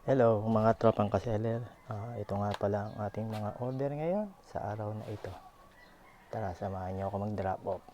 Hello mga tropang kaseller. Ito nga pala ang ating mga order ngayon sa araw na ito. Tara, samahan niyo ako mag-drop off.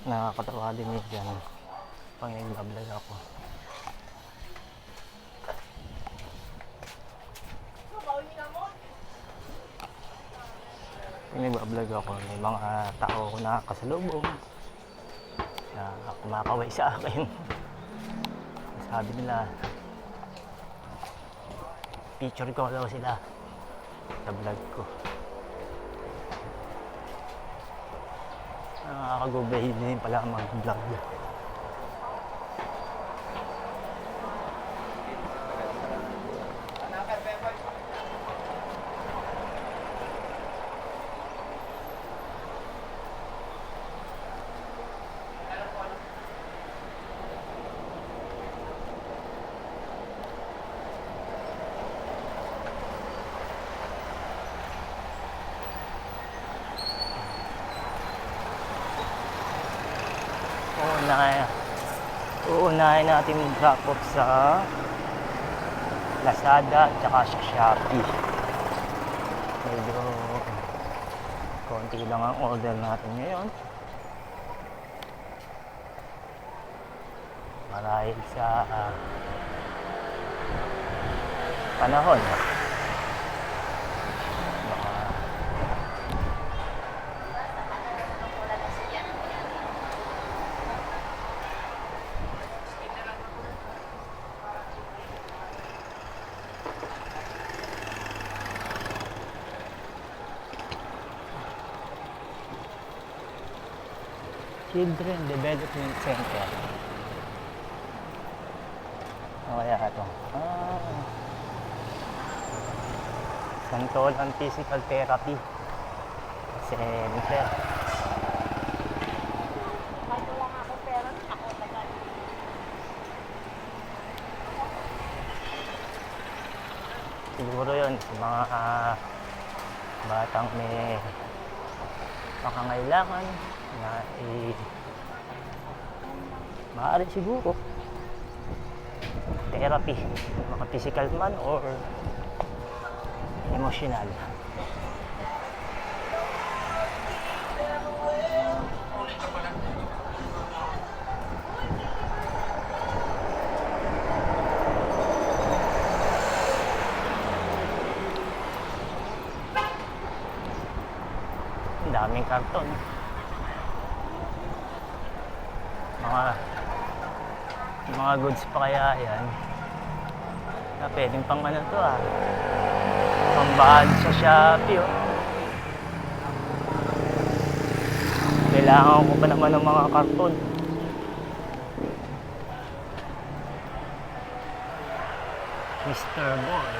Nakakatawa din yan pag nag-vlog ako. Pag nag-vlog ako, may mga tao na kasalubong na kumakaway sa akin. Sabi nila, picture ko daw sila sa vlog ko. Nakakagubay din pala mag-vlog. Uunahin natin mag-drop off sa Lazada at saka sa Shopee. Medyo konti lang ang order natin ngayon marahil sa panahon. Children Development Center. Ano kaya ito? Santolan Physical Therapy Center. Siguro yun sa mga batang may pangangailangan na maaari siguro therapy, mga physical man or emotional. Daming karton. Mga goods pa kaya yan na pwedeng pang ano to pambahan sa Shopee Kailangan ko pa naman ng mga karton. Mr. Boy.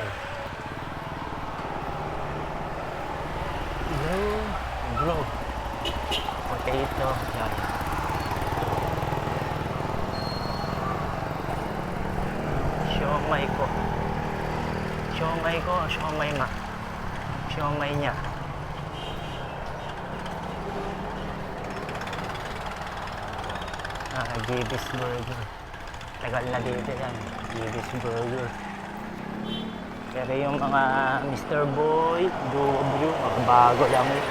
Bro. Potato. Yan. Siomay ko. Siomay ma. Siomay niya. Gibis Burger. Tagal na dito yan. Gibis Burger. Pero yung mga Mr. Boy, Duo, bago lang yun.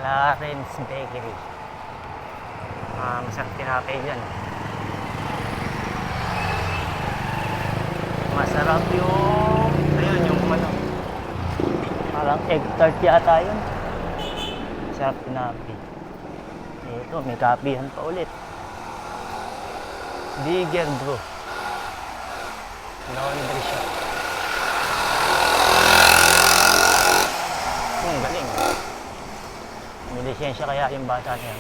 Clarence Bakery. Masarap tinapay dyan. Masarap yung ayun, yung ano, parang egg tart yata yun. Masarap tinapay. Ito, may kapihan pa ulit. Bigger Bro. Laundry shop. Galing. May lisensya kaya yung bata niya.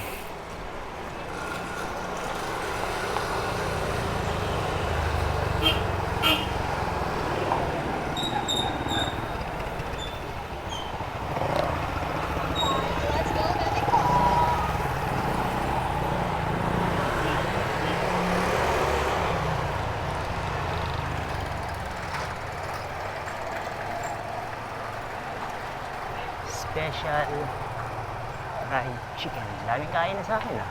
Special fried chicken. Daming kain na sa akin ah.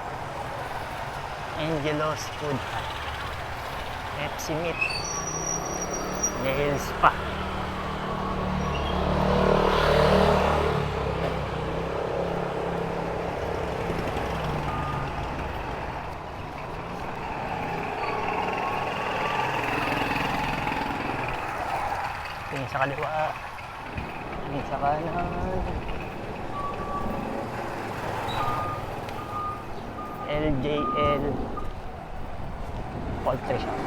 Angelo's Food Hut. Pepsi Meat. Nail Spa. Tingin sa kaliwa. Tingin sa kanan. LJL Poultry Shop.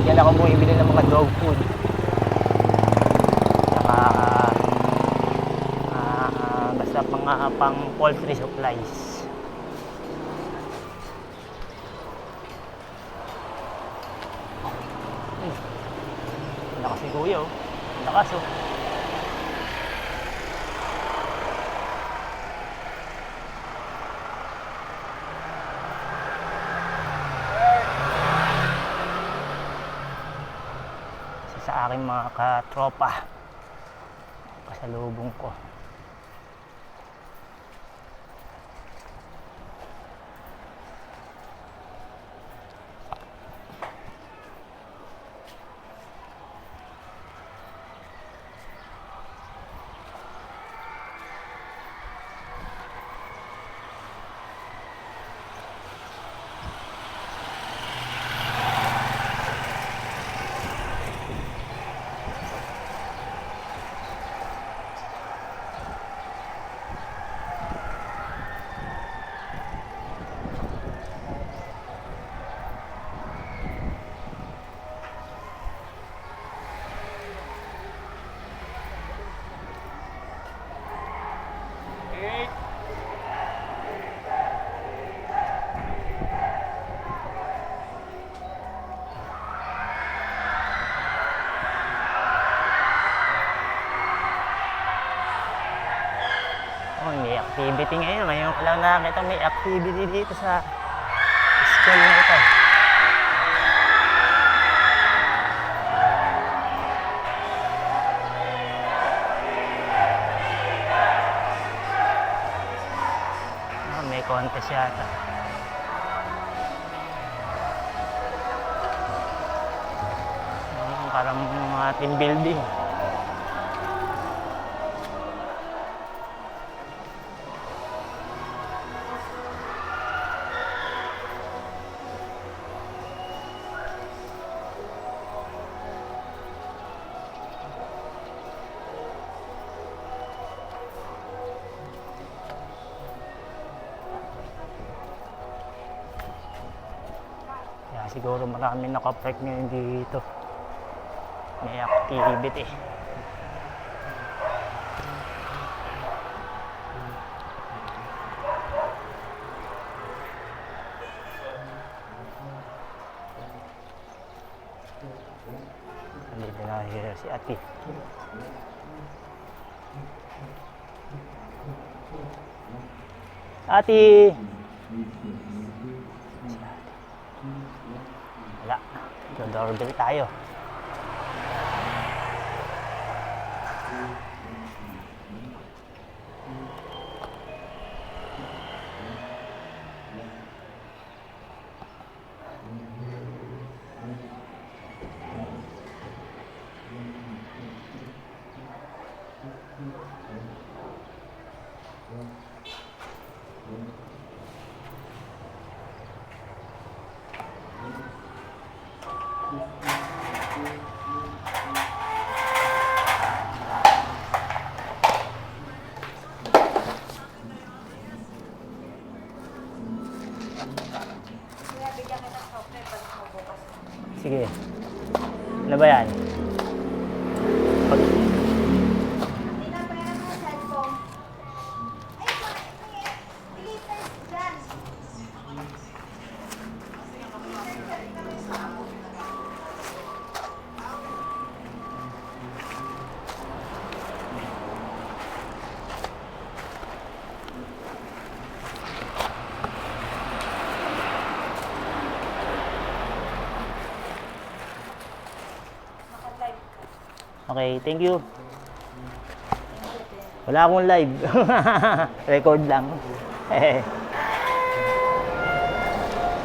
Yan ako bumibili ng mga dog food. Saka basta mga pang poultry supplies. Lakas ni Kuya oh. Lakas oh. Sa aking mga katropa, pasalubong ko. May activity ngayon. Ngayon ko lang nakakita may activity dito sa school na ito. May contest yata. Parang mga team building. siguro marami nakapark ngayon dito. May activity. Nandito na si Ate. Ate! Wala. Doorbell tayo. Sige. Ano ba yan? Okay, thank you. Wala akong live. Record lang.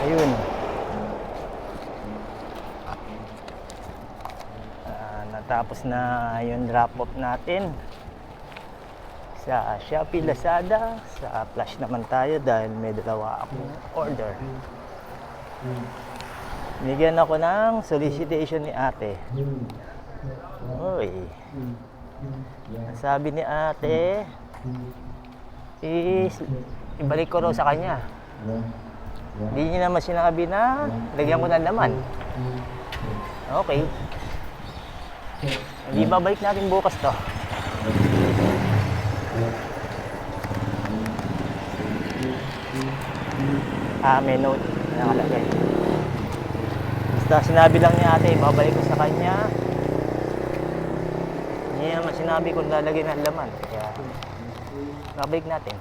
Ayun. Natapos na yung drop-off natin sa Shopee, Lazada. Sa Flash naman tayo dahil may dalawa akong order. Binigyan ako ng solicitation ni ate. Oy. Sabi ni ate is ibalik ko raw sa kanya. Hindi niya naman sinabi na lagyan ko ng laman. Okay. Hindi babalik natin bukas to. May note na nakalagay. Basta sinabi lang ni ate babalik ko sa kanya. Hindi naman sinabi kung lalagyan ng laman. Kaya babalik natin.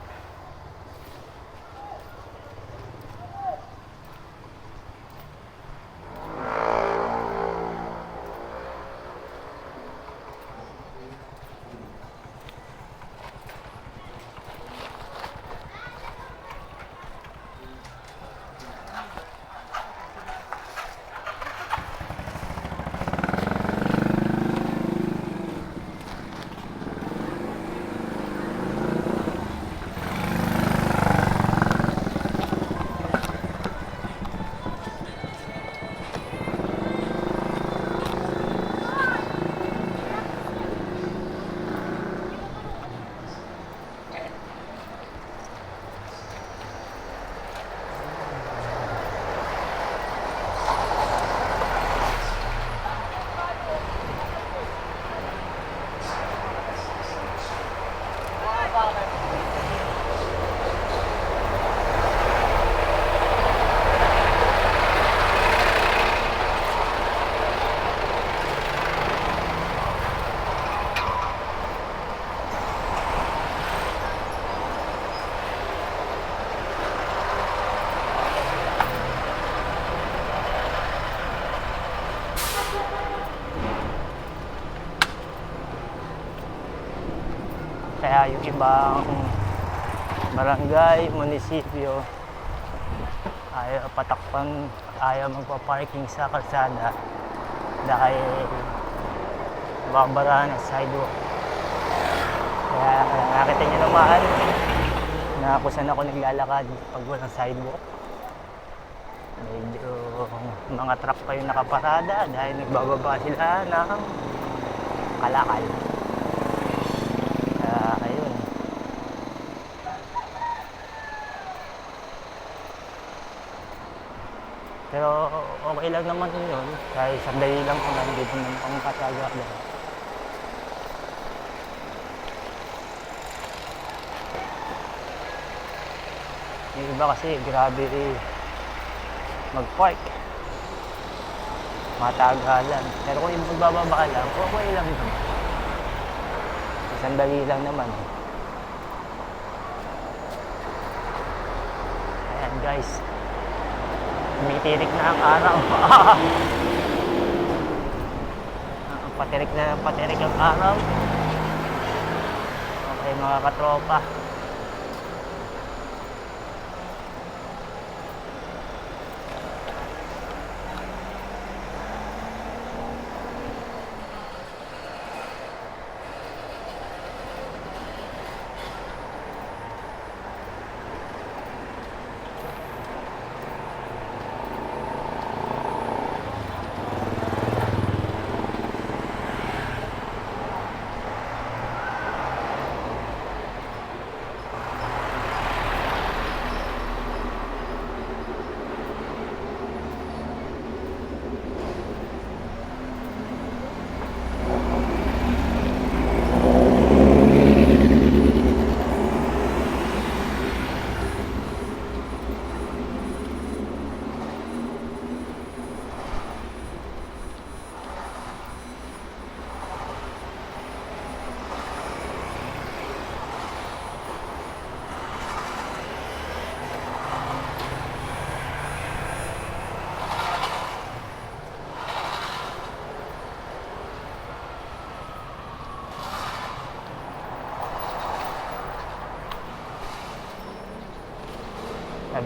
Kaya yung ibang barangay, munisipyo ayaw patakpan, ayaw magpa-parking sa kalsada dahil babara ng sidewalk. Kaya nakita nyo naman na kung saan ako naglalakad pag walang sidewalk. Medyo mga truck pa yung nakaparada dahil nagbababa sila ng kalakal. Ayun. Pero okay lang naman yun. Kahit sandali lang naman, hindi naman pang katagalan. Yung iba kasi grabe mag-park. Matagalan. Pero kung yung magbababa ka lang, okay lang naman. Sandali lang naman. Ayan guys. Tumitirik na ang araw. Patirik na patirik ang araw. Okay mga katropa.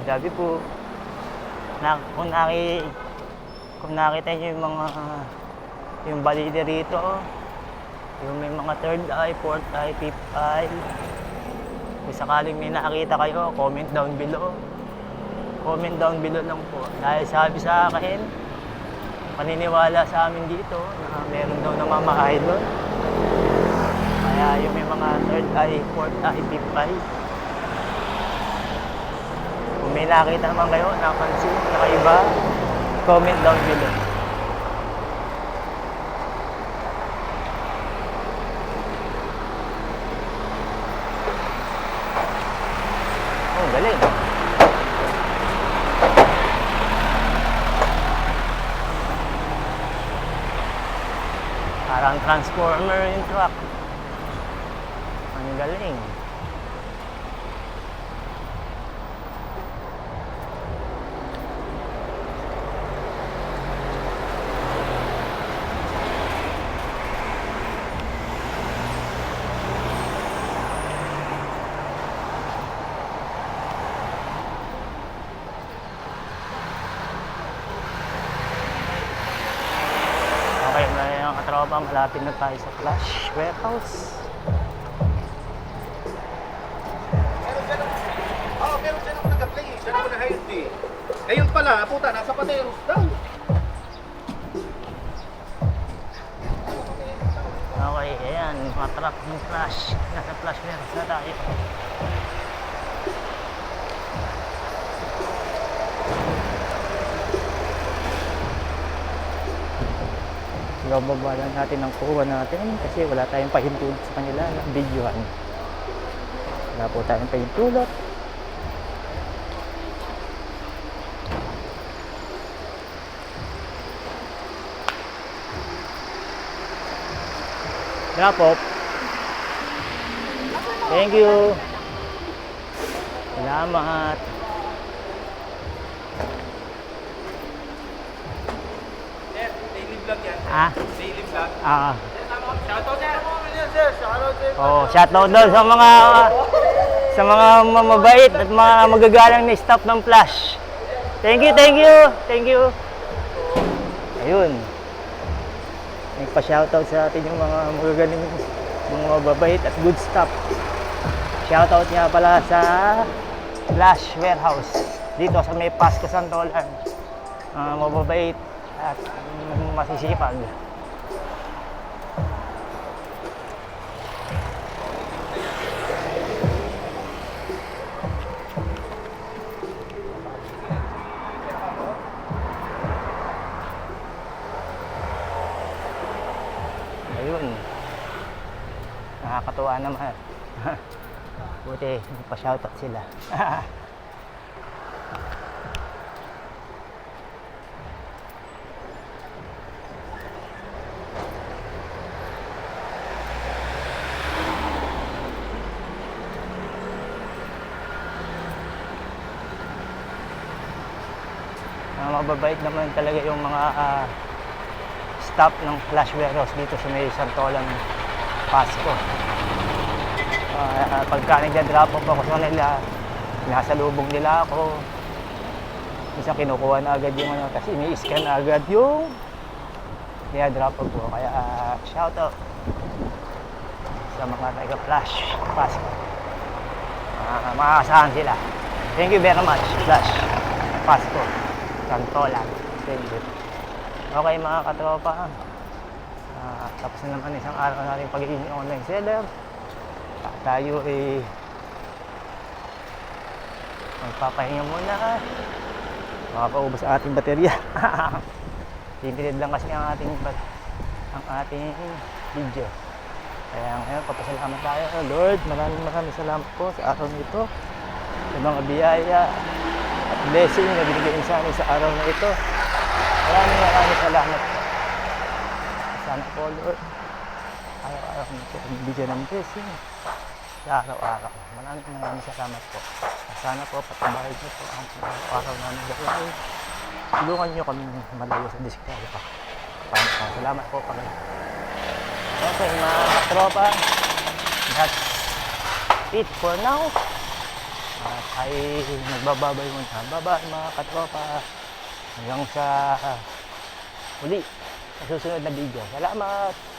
Sabi po, kung nakita niyo yung balide rito, yung may mga third eye, fourth eye, fifth eye, kung sakaling may nakita kayo, comment down below. Comment down below lang po. Dahil sabi sa akin, paniniwala sa amin dito na meron daw namamahay doon. Kaya yung may mga third eye, fourth eye, fifth eye, kung may nakita naman kayo, napansin, nakaiba, comment down below. Oh, galing. Parang transformer yung truck. Ang galing. Okay, mga katropa, malapit na tayo sa Flash Warehouse. Meron siya nung nag-apply eh. Siya naman na-hired eh. Ngayon pala, puta, nasa Pateros daw. Okay, ayan, mga truck ng Flash. Nasa Flash Warehouse na tayo. Bababa lang natin ang kuha natin kasi wala tayong pahintulot sa kanila ng videohan. Wala po tayong pahintulot. Drop off. Thank you. Salamat. Daily vlog yan. Daily vlog. Shoutout sir. Shoutout sir. Oh, shoutout daw sa mga mamabait at mga magagalang na staff ng Flash. Thank you. Ayun. Nagpa-shoutout sa atin yung mga magagaling, mga mababait at good staff. Shoutout nga pala sa Flash Warehouse dito sa may Pasco Santolan. Mababait at masisipag. Kawawa naman. Buti, pa-shoutout sila. Mababait naman talaga yung mga staff ng Flash Warehouse dito sa may Santolan, Pasko. Pagka nagda-drop off ako sa nila, nasa lubong nila ako. Minsan kinukuha na agad yung ano, kasi ini-scan na agad yung drop off ko. Kaya shoutout sa mga taga-Flash Pasko. Makakasahan sila. Thank you very much, Flash Pasko. Santolan. Thank you. Okay mga katropa. Tapos na naman isang araw natin pagiging online seller. Tayo magpapahinga muna. Makapaubos ang ating baterya. Limited lang kasi ang ating video. Kaya ngayon papasalamat tayo. Lord, maraming salamat po sa araw nito. Sa mga biyaya at blessing na binigay sa amin sa araw na ito. Maraming salamat po. Sana po, Lord, araw-araw nito bigyan ng blessing sa araw-araw. Maraming salamat po. Sana po patabahin niyo po ang araw namin gawin. Tulungan niyo kami malayo sa disgrasya. Salamat po kami. Okay mga katropa, that's it for now. Ay nagbababay muna. Bye-bye mga katropa. Hanggang sa uli sa susunod na video. Salamat!